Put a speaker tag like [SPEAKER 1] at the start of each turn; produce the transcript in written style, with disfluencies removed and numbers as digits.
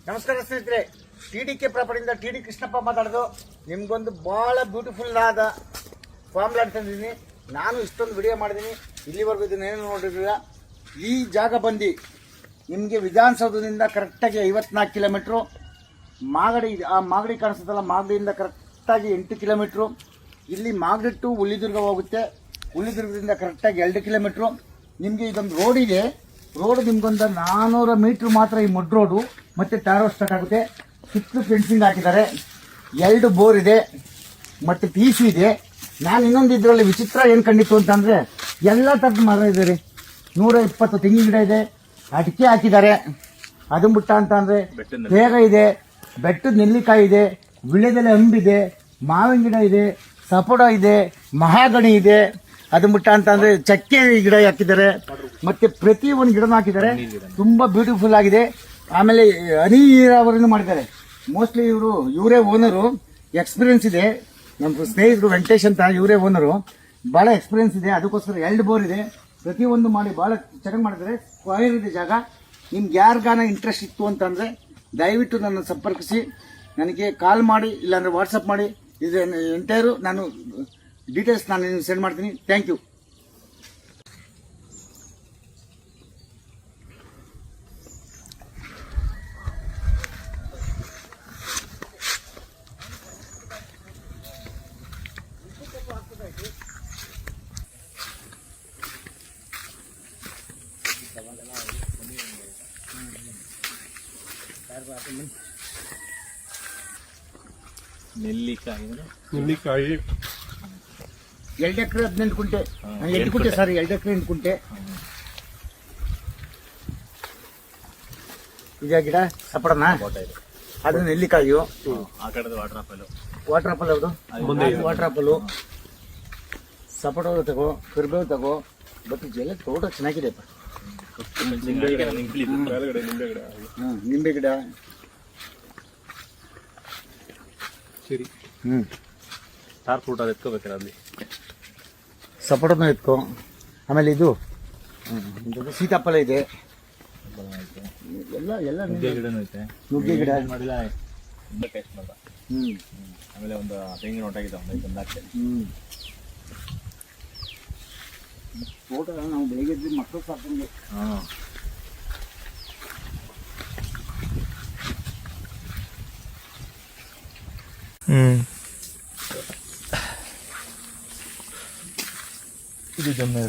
[SPEAKER 1] ನಮಸ್ಕಾರ ಸ್ನೇಹಿತರೆ, TDK ಪ್ರಾಪರ್ಟಿಯಿಂದ TD Krishnappa ಮಾತಾಡೋದು. ನಿಮ್ಗೊಂದು ಭಾಳ ಬ್ಯೂಟಿಫುಲ್ ಆದ ಫಾರ್ಮ್ ಲ್ಯಾಂಡ್ ತಂದಿದ್ದೀನಿ. ನಾನು ಇಷ್ಟೊಂದು ವಿಡಿಯೋ ಮಾಡಿದ್ದೀನಿ, ಇಲ್ಲಿವರೆಗೂ ಇದನ್ನೇನು ನೋಡಿರಲಿಲ್ಲ. ಈ ಜಾಗ ಬಂದು ನಿಮಗೆ ವಿಧಾನಸೌಧದಿಂದ ಕರೆಕ್ಟಾಗಿ 54 ಕಿಲೋಮೀಟ್ರು. ಮಾಗಡಿ, ಆ ಮಾಗಡಿ ಕಾಣಿಸುತ್ತಲ್ಲ, ಮಾಗಡಿಯಿಂದ ಕರೆಕ್ಟಾಗಿ 8 ಕಿಲೋಮೀಟ್ರು. ಇಲ್ಲಿ ಮಾಗಡಿ ಟು ಹುಲಿದುರ್ಗ ಹೋಗುತ್ತೆ. ಹುಲಿದುರ್ಗದಿಂದ ಕರೆಕ್ಟಾಗಿ 2 ಕಿಲೋಮೀಟ್ರು. ನಿಮಗೆ ಇದೊಂದು ರೋಡ್ ಇದೆ. ರೋಡ್ ನಿಮ್ಗೊಂದು 400 ಮೀಟ್ರ್ ಮಾತ್ರ ಈ ಮಡ್ ರೋಡು ಮತ್ತು ಟಾರ್ ಸ್ಟಾರ್ಟ್ ಆಗುತ್ತೆ. ಸುತ್ತಲೂ ಫೆನ್ಸಿಂಗ್ ಹಾಕಿದ್ದಾರೆ. 2 ಬೋರ್ ಇದೆ ಮತ್ತು ಪೀಸು ಇದೆ. ನಾನು ಇನ್ನೊಂದು ಇದರಲ್ಲಿ ವಿಚಿತ್ರ ಏನು ಕಂಡಿತ್ತು ಅಂತಂದರೆ, ಎಲ್ಲ ಥರದ ಮರ ಇದೆ ರೀ. 120 ತೆಂಗಿನ ಗಿಡ ಇದೆ, ಅಡಿಕೆ ಹಾಕಿದ್ದಾರೆ. ಅದು ಬಿಟ್ಟ ಅಂತಂದರೆ ತೇಗ ಇದೆ, ಬೆಟ್ಟದ ನೆಲ್ಲಿಕಾಯಿ ಇದೆ, ವಿಳ್ಯದೆಲೆ ಹಂಬಿದೆ, ಮಾವಿನ ಗಿಡ ಇದೆ, ಸಪೋಟ ಇದೆ, ಮಹಾಗಣಿ ಇದೆ. ಅದು ಬಿಟ್ಟ ಅಂತಂದರೆ ಚಕ್ಕೆ ಗಿಡ ಹಾಕಿದ್ದಾರೆ. ಮತ್ತು ಪ್ರತಿ ಒಂದು ಗಿಡನೂ ಹಾಕಿದ್ದಾರೆ. ತುಂಬ ಬ್ಯೂಟಿಫುಲ್ ಆಗಿದೆ. ಆಮೇಲೆ ಹನಿ ನೀರಾವರಿನೂ ಮಾಡಿದ್ದಾರೆ. ಮೋಸ್ಟ್ಲಿ ಇವರೇ ಓನರು, ಎಕ್ಸ್ಪೀರಿಯನ್ಸ್ ಇದೆ. ನಮ್ಮ ಸ್ನೇಹಿತರು ವೆಂಕಟೇಶ್ ಅಂತ, ಇವರೇ ಓನರು, ಭಾಳ ಎಕ್ಸ್ಪೀರಿಯನ್ಸ್ ಇದೆ. ಅದಕ್ಕೋಸ್ಕರ 2 ಬೋರ್ ಇದೆ. ಪ್ರತಿಯೊಂದು ಮಾಡಿ ಭಾಳ ಚೆನ್ನಾಗಿ ಮಾಡಿದ್ದಾರೆ. ಸ್ಕ್ವೈರ್ ಇದೆ ಜಾಗ. ನಿಮ್ಗೆ ಯಾರಿಗಾನ ಇಂಟ್ರೆಸ್ಟ್ ಇತ್ತು ಅಂತಂದರೆ ದಯವಿಟ್ಟು ನನ್ನ ಸಂಪರ್ಕಿಸಿ, ನನಗೆ ಕಾಲ್ ಮಾಡಿ, ಇಲ್ಲಾಂದರೆ ವಾಟ್ಸಪ್ ಮಾಡಿ. ಇದು ಎಂಟೈರು ನಾನು ಡೀಟೇಲ್ಸ್ ನಾನು ಸೆಂಡ್ ಮಾಡ್ತೀನಿ. Thank you.
[SPEAKER 2] ನೆಲ್ಲಿಕಾಯಿ
[SPEAKER 1] 2 ಎಕರೆ 18 ಕುಂಟೆ, 8 ಕುಂಟೆ, ಸಾರಿ 2 ಎಕರೆ 8 ಕುಂಟೆ ಇದೆ. ಗಿಡ ಸಪಡನ, ಅದು ನೆಲ್ಲಿಕಾಯಿಯು.
[SPEAKER 2] ಆ ಕಡೆದು ವಾಟರ್ ಆಪಲ್
[SPEAKER 1] ಹೌದು, ವಾಟರ್ ಆಪಲು, ಸಪೋಟ ತಗೋ, ಕರಿಬೇವು ತಗೋ. ಬಟ್ ಎಲ್ಲ ತೋಟ ಚೆನ್ನಾಗಿದೆಪ್ಪ. ನಿಂಬೆ ಗಿಡ
[SPEAKER 2] ಸರಿ. ಸ್ಟಾರ್ ಫ್ರೂಟ್ ಅದು ಎತ್ಕೋಬೇಕಲ್ಲ ಅಲ್ಲಿ.
[SPEAKER 1] ಸಪೋಟನೂ ಎತ್ಕೋ. ಆಮೇಲೆ ಇದು ಸೀತಾಫಲ ಇದೆ. ಎಲ್ಲ
[SPEAKER 2] ನುಗ್ಗೆ ಗಿಡನೂ ಐತೆ.
[SPEAKER 1] ನುಗ್ಗೆ ಗಿಡ
[SPEAKER 2] ಮಾಡಿಲ್ಲ, ಟೇಸ್ಟ್ ಮಾಡ್ದ. ಆಮೇಲೆ ಒಂದು ತೆಂಗಿನ ಒಟ್ಟಾಗಿದೆ, ಒಂದು 5
[SPEAKER 1] ತೋಟ ನಾವು ಬೆಳಗ್ಗೆ ಮಕ್ಕಳು ಸಾಕಂಗೆ.
[SPEAKER 2] ಇದು ಜಮ್ಮೆ